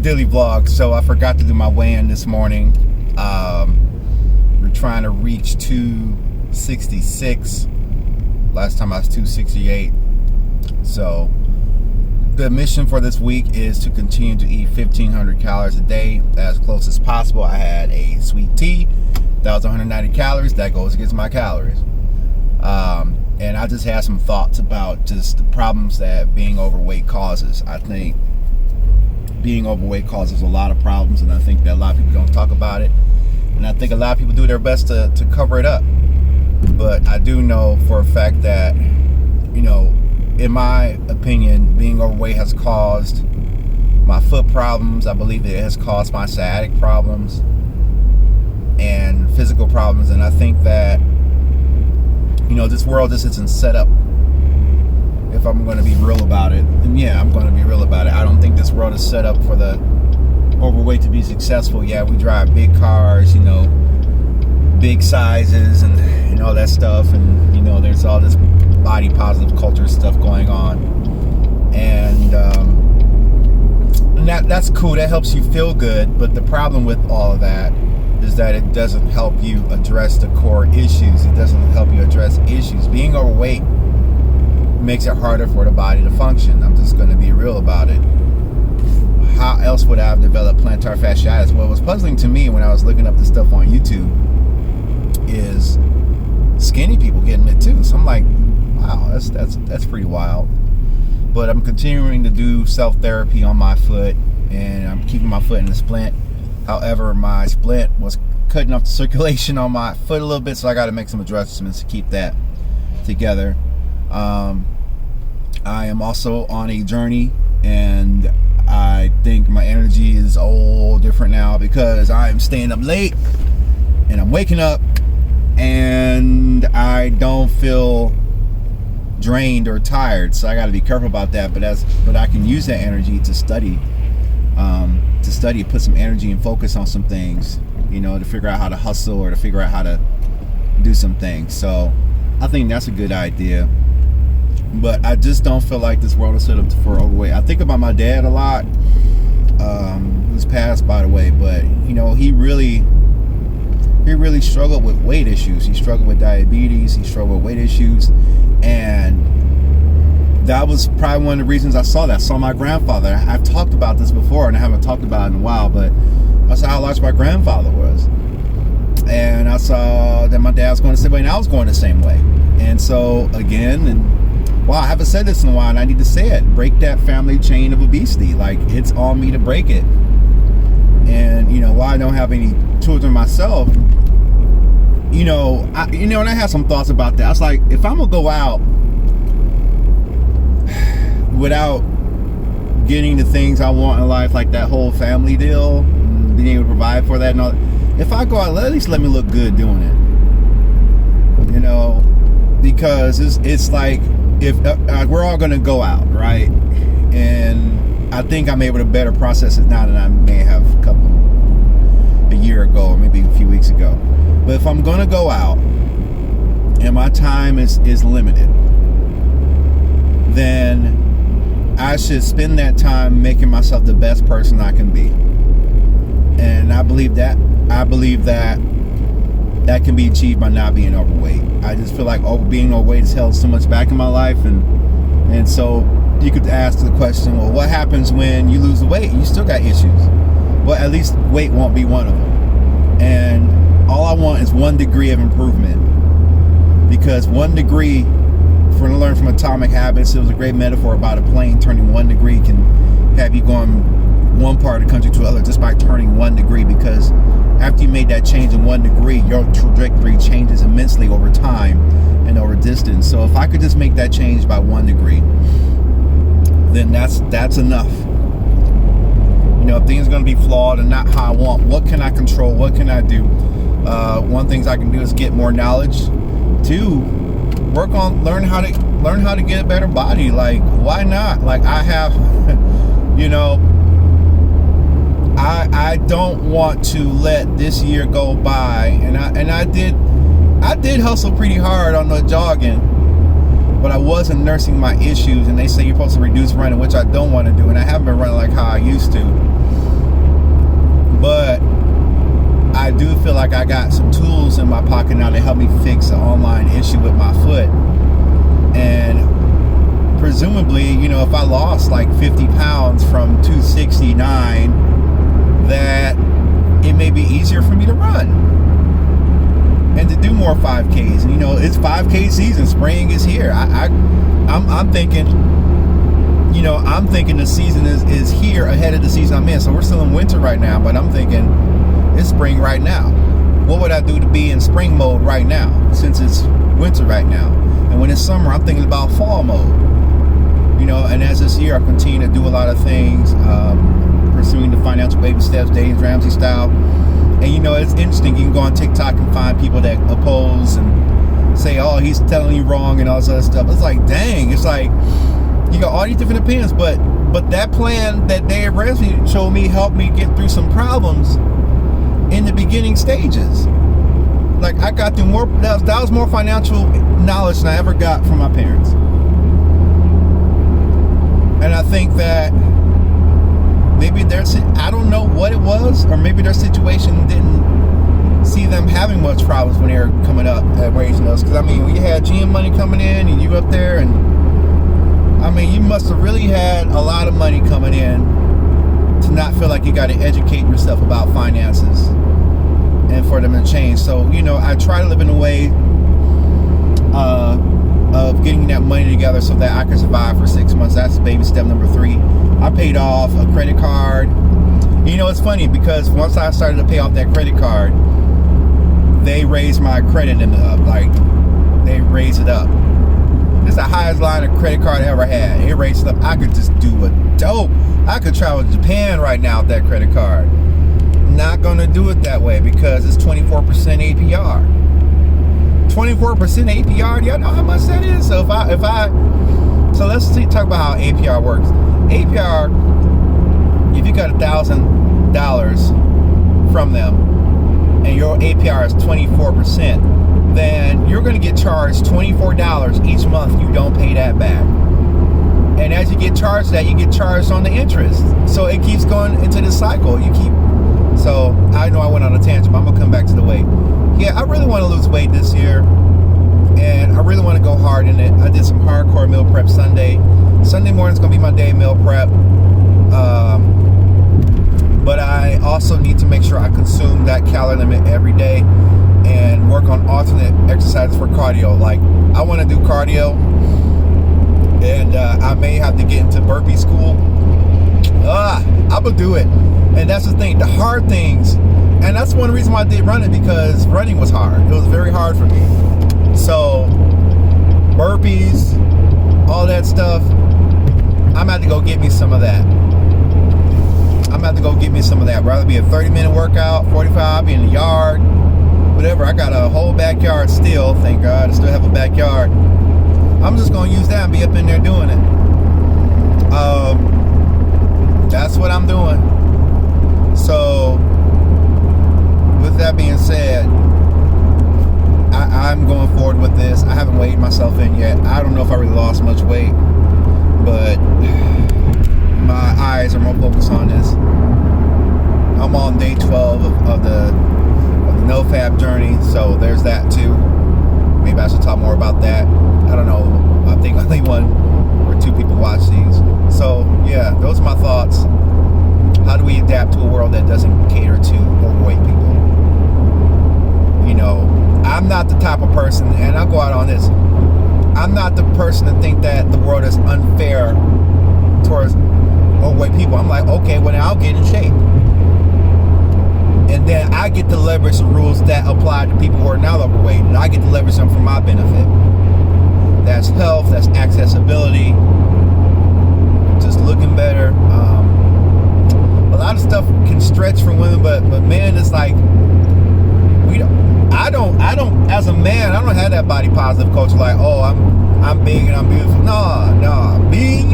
daily vlog. So I forgot to do my weigh-in this morning. We're trying to reach 266. Last time I was 268. So the mission for this week is to continue to eat 1,500 calories a day as close as possible. I had a sweet tea that was 190 calories. That goes against my calories. And I just had some thoughts about just the problems that being overweight causes. I think being overweight causes a lot of problems, and I think that a lot of people don't talk about it. And I think a lot of people do their best to cover it up. But I do know for a fact that, in my opinion, being overweight has caused my foot problems. I believe it has caused my sciatic problems and physical problems. And I think that, this world just isn't set up. If I'm going to be real about it, then yeah, I'm going to be real about it. I don't think this world is set up for the overweight to be successful. Yeah, we drive big cars, big sizes and all that stuff. And, there's all this body positive culture stuff going on. And that's cool. That helps you feel good. But the problem with all of that is that it doesn't help you address the core issues. It doesn't help you address issues. Being overweight makes it harder for the body to function. I'm just going to be real about it. How else would I have developed plantar fasciitis? What was puzzling to me when I was looking up this stuff on YouTube is skinny people getting it too. So I'm like, wow, that's pretty wild. But I'm continuing to do self-therapy on my foot, and I'm keeping my foot in the splint. However, my splint was cutting off the circulation on my foot a little bit, so I got to make some adjustments to keep that together. I am also on a journey, and I think my energy is all different now because I am staying up late and I'm waking up and I don't feel drained or tired, so I got to be careful about that. But I can use that energy to study, put some energy and focus on some things, to figure out how to hustle or to figure out how to do some things. So I think that's a good idea. But I just don't feel like this world is set up for overweight. I think about my dad a lot, who's passed, by the way. But he really struggled with weight issues. He struggled with diabetes. He struggled with weight issues, and that was probably one of the reasons I saw that. I saw my grandfather. I've talked about this before, and I haven't talked about it in a while. But I saw how large my grandfather was, and I saw that my dad was going the same way, and I was going the same way. And so again, wow, I haven't said this in a while, and I need to say it. Break that family chain of obesity. Like, it's on me to break it. And, while I don't have any children myself, and I had some thoughts about that. I was like, if I'm going to go out without getting the things I want in life, like that whole family deal, being able to provide for that and all, if I go out, at least let me look good doing it. Because it's like, if we're all going to go out, right? And I think I'm able to better process it now than I may have a year ago or maybe a few weeks ago. But if I'm going to go out and my time is limited, then I should spend that time making myself the best person I can be. And I believe that can be achieved by not being overweight. I just feel like being overweight has held so much back in my life, and so you could ask the question, well, what happens when you lose the weight? You still got issues. Well, at least weight won't be one of them. And all I want is 1 degree of improvement, because 1 degree, for to learn from Atomic Habits, it was a great metaphor about a plane turning 1 degree can have you going one part of the country to the other just by turning 1 degree, because after you made that change in 1 degree, your trajectory changes immensely over time and over distance. So if I could just make that change by 1 degree, then that's enough. If things are going to be flawed and not how I want, what can I control? What can I do? One thing I can do is get more knowledge. 2, learn how to get a better body. Like, why not? Like, I have, I don't want to let this year go by, and I did hustle pretty hard on the jogging, but I wasn't nursing my issues. And they say you're supposed to reduce running, which I don't want to do, and I haven't been running like how I used to. feel like I got some tools in my pocket now to help me fix an online issue with my foot. And presumably, you know, if I lost like 50 pounds from 269, that it may be easier for me to run and to do more 5Ks. And, you know, it's 5K season. Spring is here. I'm thinking, you know, I'm thinking the season is here ahead of the season I'm in. So we're still in winter right now, but I'm thinking it's spring right now. What would I do to be in spring mode right now, since it's winter right now? And when it's summer, I'm thinking about fall mode. You know, and as this year I continue to do a lot of things, pursuing the financial baby steps, Dave Ramsey style. And you know, it's interesting. You can go on TikTok and find people that oppose and say, "Oh, he's telling you wrong," and all this other stuff. It's like, dang, it's like you got all these different opinions, but that plan that Dave Ramsey showed me helped me get through some problems in the beginning stages. Like, I got through more. That was more financial knowledge than I ever got from my parents. And I think that maybe I don't know what it was, or maybe their situation didn't see them having much problems when they were coming up at raising us. Because I mean, when you had GM money coming in and you up there, and I mean, you must have really had a lot of money coming in to not feel like you got to educate yourself about finances and for them to change. So, you know, I try to live in a way of getting that money together so that I can survive for 6 months. That's baby step number 3. I paid off a credit card. You know, it's funny because once I started to pay off that credit card, they raised my credit up. Like, they raised it up. It's the highest line of credit card I ever had. It raised it up. I could just do a dope. I could travel to Japan right now with that credit card. Not gonna do it that way because it's 24% APR. 24% APR. Do y'all know how much that is? So so let's talk about how APR works. APR, if you got $1,000 from them and your APR is 24%, then you're going to get charged $24 each month. You don't pay that back. And as you get charged that, you get charged on the interest. So it keeps going into this cycle. So I know I went on a tangent, but I'm going to come back to the weight. Yeah, I really want to lose weight this year, and I really want to go hard in it. I did some hardcore meal prep Sunday. Sunday morning's going to be my day meal prep. But I also need to make sure I consume that calorie limit every day and work on alternate exercises for cardio. Like, I want to do cardio, and I may have to get into burpee school. I'm going to do it. And that's the thing, the hard things. And that's one reason why I did running, because running was hard. It was very hard for me. So, burpees, all that stuff, I'm going to have to go get me some of that. Rather be a 30-minute workout, 45, be in the yard, whatever. I got a whole backyard still, thank God. I still have a backyard. I'm just going to use that and be up in there doing it. That's what I'm doing. So, with that being said, I'm going forward with this. I haven't weighed myself in yet. I don't know if I really lost much weight, but my eyes are more focused on this. I'm on day 12 of the NoFap journey, so there's that too. Maybe I should talk more about that. I don't know. I think only 1 or 2 people watch these. So yeah, those are my thoughts. How do we adapt to a world that doesn't cater to overweight people? You know, I'm not the type of person, and I'll go out on this, I'm not the person to think that the world is unfair towards overweight people. I'm like, okay, well, then I'll get in shape. And then I get to leverage the rules that apply to people who are not overweight, and I get to leverage them for my benefit. That's health, that's accessibility, just looking better. A lot of stuff can stretch for women, but men, it's like, I don't, as a man, I don't have that body positive culture like, oh, I'm big and I'm beautiful. No, being